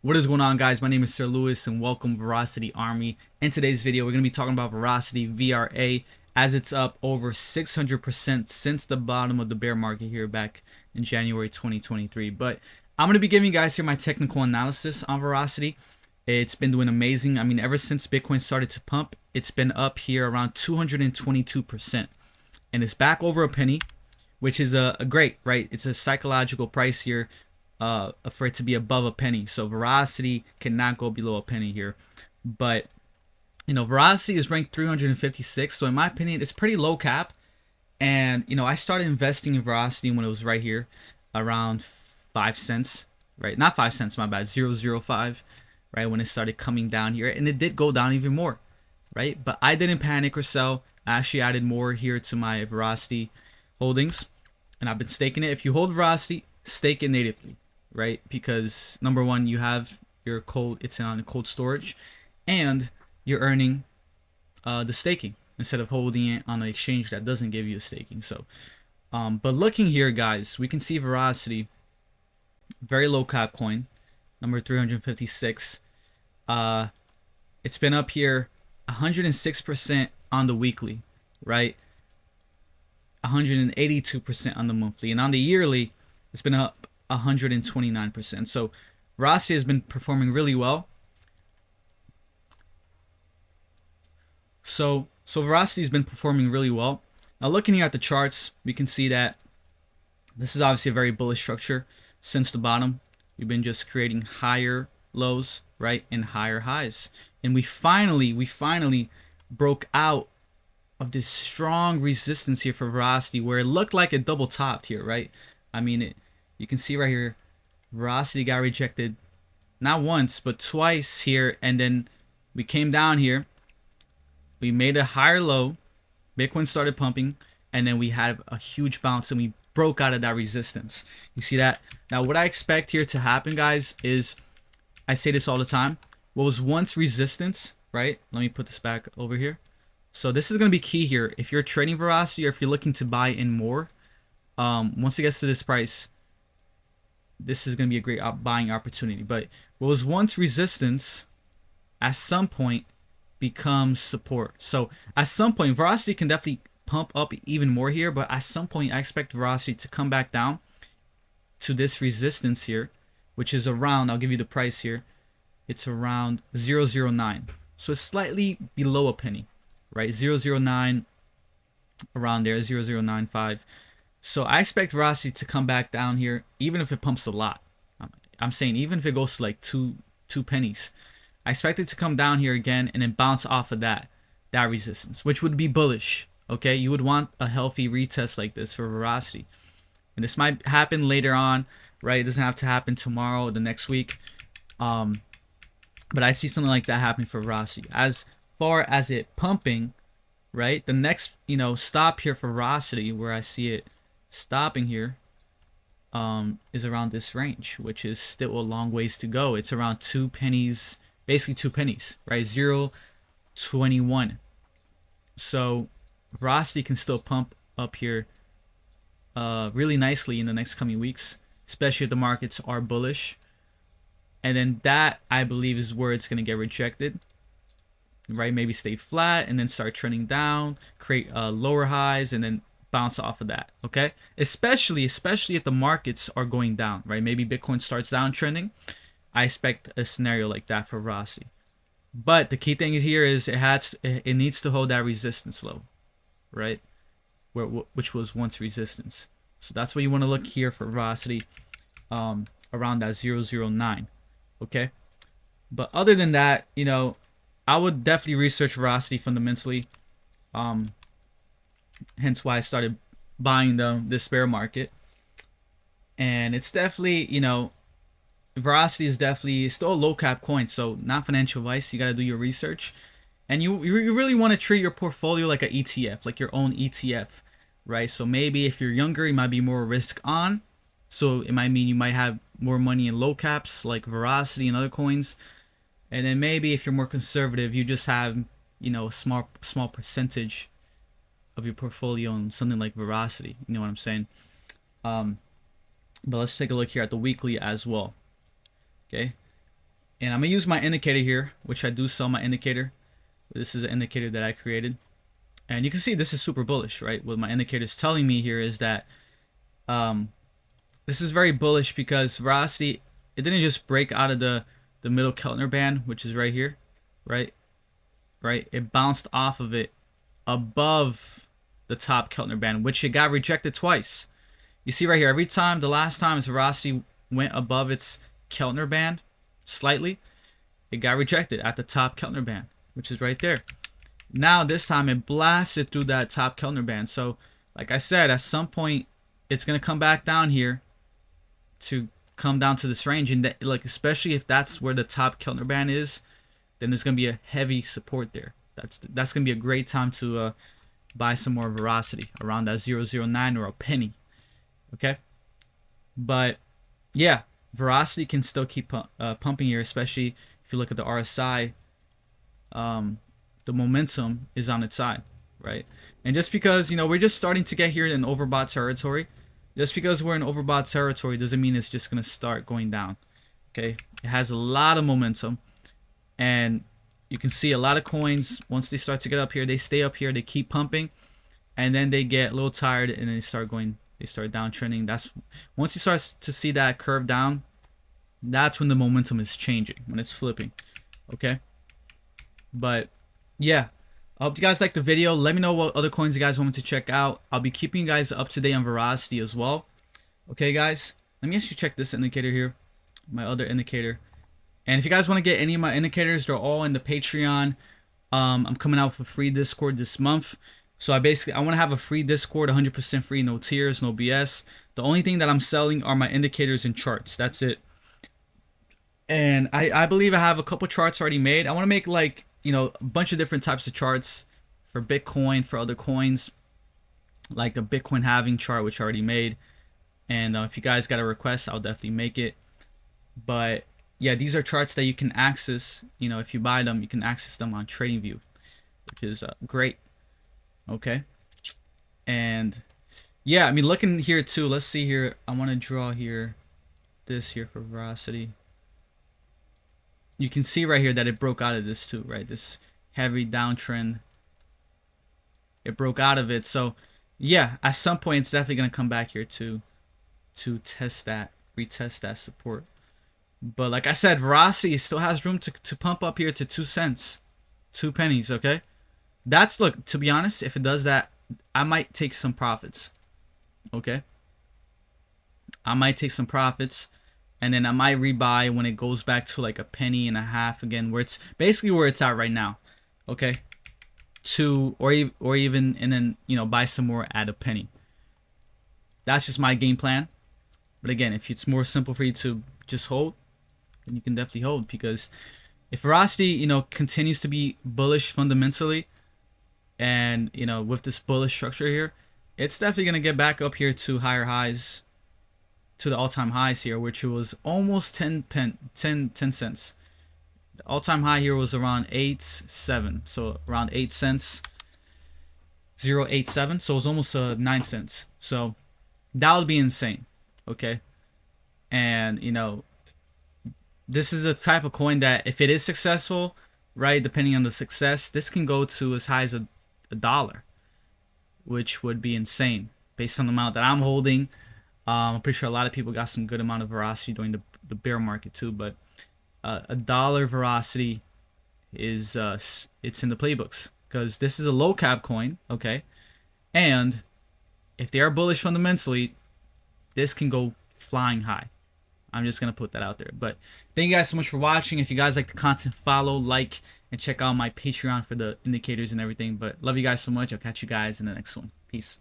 What is going on, guys? My name is Sir Lewis and welcome Veracity Army. In today's video, we're going to be talking about Veracity VRA as it's up over 600% since the bottom of the bear market here back in January 2023. But I'm going to be giving you guys here my technical analysis on Veracity. It's been doing amazing. I mean, ever since Bitcoin started to pump, it's been up here around 222%. And it's back over a penny, which is a great, right? It's a psychological price here for it to be above a penny. So Veracity cannot go below a penny here. But, Veracity is ranked 356. So in my opinion, it's pretty low cap. And, I started investing in Veracity when it was right here around 5 cents, right? Not 5 cents, my bad, 0.005, right? When it started coming down here. And it did go down even more, right? But I didn't panic or sell. I actually added more here to my Veracity holdings. And I've been staking it. If you hold Veracity, stake it natively, right? Because number one, you have your cold, it's on cold storage, and you're earning the staking instead of holding it on an exchange that doesn't give you a staking. So, but looking here, guys, we can see Veracity, very low cap coin, number 356. It's been up here 106% on the weekly, right? 182% on the monthly, and on the yearly, it's been up 129%. So Veracity has been performing really well. So Veracity has been performing really well. Now looking here at the charts, we can see that this is obviously a very bullish structure since the bottom. We've been just creating higher lows, right, and higher highs. And we finally broke out of this strong resistance here for Veracity, where it looked like it double topped here, right? I mean, you can see right here, Veracity got rejected not once but twice here, and then we came down here, we made a higher low, Bitcoin started pumping, and then we had a huge bounce and we broke out of that resistance. You see that? Now what I expect here to happen, guys, is, I say this all the time, what was once resistance, right? Let me put this back over here. So this is going to be key here. If you're trading Veracity or if you're looking to buy in more, once it gets to this price, this is going to be a great buying opportunity. But what was once resistance, at some point, becomes support. So at some point, Veracity can definitely pump up even more here. But at some point, I expect Veracity to come back down to this resistance here, which is around, I'll give you the price here. It's around 0.009. So it's slightly below a penny, right? 0.009, around there, 0.095. So I expect Veracity to come back down here, even if it pumps a lot. I'm saying even if it goes to like two pennies, I expect it to come down here again and then bounce off of that resistance, which would be bullish. Okay, you would want a healthy retest like this for Veracity, and this might happen later on, right? It doesn't have to happen tomorrow or the next week. But I see something like that happening for Veracity. As far as it pumping, right? The next, stop here for Veracity, where I see it stopping here, is around this range, which is still a long ways to go. It's around 2 pennies, basically 2 pennies, right? 0.21. So Veracity can still pump up here really nicely in the next coming weeks, especially if the markets are bullish. And then that, I believe, is where it's going to get rejected, right? Maybe stay flat and then start trending down, create lower highs, and then bounce off of that, okay? Especially if the markets are going down, right? Maybe Bitcoin starts downtrending. I expect a scenario like that for Veracity. But the key thing here is it needs to hold that resistance low, right? Which was once resistance. So that's what you want to look here for Veracity, around that 0.009. Okay, but other than that, I would definitely research Veracity fundamentally. Hence why I started buying this bear market. And it's definitely, Veracity is definitely still a low cap coin, so not financial advice. You got to do your research, and you really want to treat your portfolio like an ETF, like your own ETF, right? So maybe if you're younger, you might be more risk on. So it might mean you might have more money in low caps like Veracity and other coins. And then maybe if you're more conservative, you just have, a small percentage of your portfolio on something like Veracity. You know what I'm saying? But let's take a look here at the weekly as well. Okay. And I'm gonna use my indicator here, which I do sell my indicator. This is an indicator that I created, and you can see this is super bullish, right? What my indicator is telling me here is that this is very bullish because Verasity, it didn't just break out of the middle Keltner band, which is right here, right? It bounced off of it above the top Keltner band, which it got rejected twice. You see right here, every time, the last time Verasity went above its Keltner band slightly, it got rejected at the top Keltner band, which is right there. Now this time it blasted through that top Keltner band. So like I said, at some point it's gonna come back down here to come down to this range, and that, like, especially if that's where the top Keltner band is, then there's gonna be a heavy support there. That's gonna be a great time to buy some more Verasity around that 0.009 or a penny. Okay, but yeah, Verasity can still keep pumping here, especially if you look at the RSI. The momentum is on its side, right? And just because, you know, we're just starting to get here in overbought territory, just because we're in overbought territory doesn't mean it's just gonna start going down. Okay, it has a lot of momentum, and you can see a lot of coins, once they start to get up here, they stay up here, they keep pumping, and then they get a little tired and then they start downtrending. That's once you start to see that curve down, that's when the momentum is changing, when it's flipping. Okay, but yeah, I hope you guys liked the video. Let me know what other coins you guys want me to check out. I'll be keeping you guys up to date on Verasity as well. Okay guys, let me actually check this indicator here, my other indicator. And if you guys want to get any of my indicators, they're all in the Patreon. I'm coming out with a free Discord this month. So I want to have a free Discord, 100% free, no tiers, no BS. The only thing that I'm selling are my indicators and charts. That's it. And I believe I have a couple charts already made. I want to make, like, you know, a bunch of different types of charts for Bitcoin, for other coins, like a Bitcoin halving chart, which I already made. And if you guys got a request, I'll definitely make it. But yeah, these are charts that you can access. You know, if you buy them, you can access them on TradingView, which is great. Okay. And yeah, I mean, looking here too, let's see here. I want to draw here this here for Verasity. You can see right here that it broke out of this too, right? This heavy downtrend. It broke out of it. So yeah, at some point it's definitely gonna come back here to test that, retest that support. But like I said, Verasity still has room to pump up here to 2 cents, 2 pennies. Okay, that's, look, to be honest, if it does that, I might take some profits. Okay, I might take some profits. And then I might rebuy when it goes back to like a penny and a half again, where it's basically where it's at right now. Okay, or even, and then, you know, buy some more at a penny. That's just my game plan. But again, if it's more simple for you to just hold, then you can definitely hold, because if Verasity, you know, continues to be bullish fundamentally, and, you know, with this bullish structure here, it's definitely gonna get back up here to higher highs, to the all-time highs here, which was almost 10 cents. The all-time high here was around 8.7, so around 8 cents, 0.87, so it was almost 9 cents. So that would be insane. Okay, and you know, this is a type of coin that if it is successful, right, depending on the success, this can go to as high as $1, which would be insane based on the amount that I'm holding. I'm pretty sure a lot of people got some good amount of Verasity during the bear market too, but $1 Verasity is it's in the playbooks, because this is a low cap coin. Okay, and if they are bullish fundamentally, this can go flying high. I'm just gonna put that out there. But thank you guys so much for watching. If you guys like the content, follow, like, and check out my Patreon for the indicators and everything. But love you guys so much. I'll catch you guys in the next one. Peace.